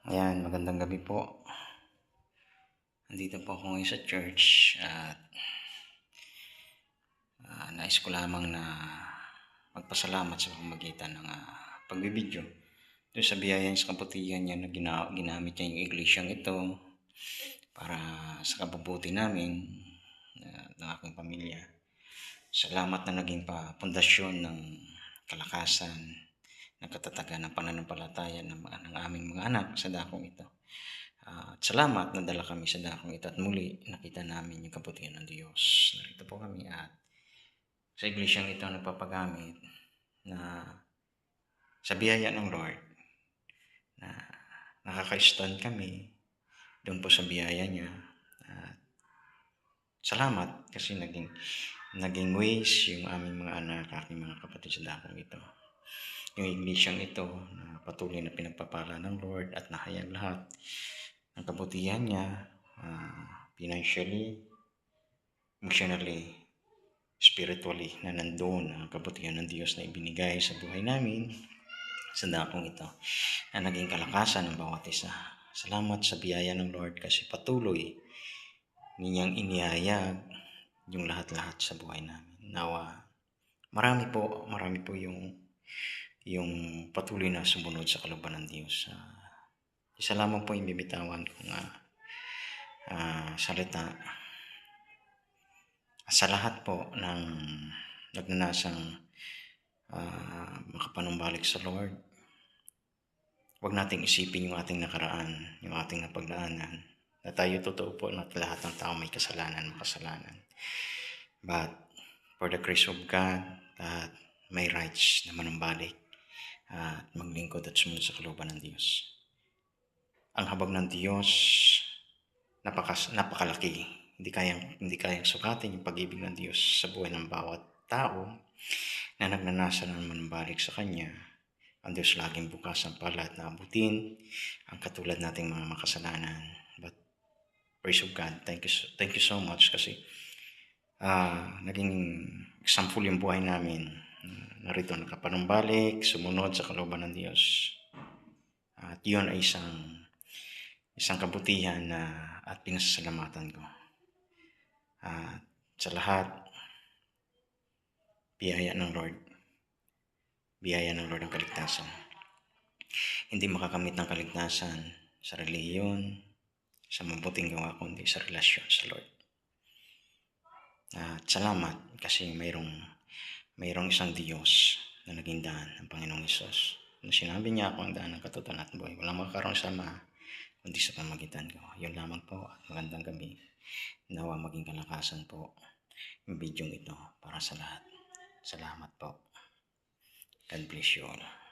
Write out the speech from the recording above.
Ayan, magandang gabi po. Nandito po ako ngayon sa church at nais ko lamang na magpasalamat sa pamamagitan ng pagbibideo doon sa biyaya sa kabutihan niya na ginamit niya yung iglesyang ito para sa kabubuti namin ng aking pamilya. Salamat na naging pundasyon ng kalakasan, ng katatagan ng pananampalataya ng aming mga anak sa dakong ito. At salamat na dala kami sa dakong ito at muli nakita namin yung kabutihan ng Diyos. Narito po kami at sa iglesyang ito nagpapagamit na sa biyaya ng Lord na nakaka-stand kami doon po sa biyaya niya. At salamat kasi naging ways yung aming mga anak, aking mga kapatid sa dakong ito. Yung iglesyang ito na patuloy na pinagpapala ng Lord at nahayag lahat ng kabutihan niya, financially, emotionally, spiritually, na nandoon ang kabutihan ng Diyos na ibinigay sa buhay namin sa dakong ito na naging kalakasan ng bawat isa. Salamat sa biyaya ng Lord kasi patuloy ninyang inihayag yung lahat-lahat sa buhay namin. Nawa, marami po yung patuloy na sumunod sa kalooban ng Diyos. Isa lamang po yung bibitawan kong salita. Sa lahat po ng nagnanasang makapanumbalik sa Lord, huwag nating isipin yung ating nakaraan, yung ating napagdaanan, na tayo totoo po na lahat ng tao may kasalanan, makasalanan. But for the grace of God, that may rights na manumbalik at maglingkod at sumunod sa kalooban ng Diyos. Ang habag ng Diyos, napakalaki. Hindi kayang sukatin yung pag-ibig ng Diyos sa buhay ng bawat tao na nagnanasa na manumbalik sa Kanya. Ang Diyos laging bukas ang palad na abutin ang katulad nating mga makasalanan. But praise of God, thank you so much kasi naging example yung buhay namin. Narito nakapanumbalik, sumunod sa kalooban ng Diyos. At yun ay isang kabutihan at pinasasalamatan ko. Sa lahat, biyaya ng Lord ang kaligtasan. Hindi makakamit ng kaligtasan sa relihiyon, sa mabuting gawa, kundi sa relasyon sa Lord. At salamat kasi mayroong isang Diyos na naging daan, ang Panginoong Hesus. Na sinabi niya ako ang daan ng katotohanan at buhay. Walang magkaroon sama kundi sa pamagitan ko. Yun lamang po at magandang gabi. Nawa maging kalakasan po yung video ito para sa lahat. Salamat po. God bless you all.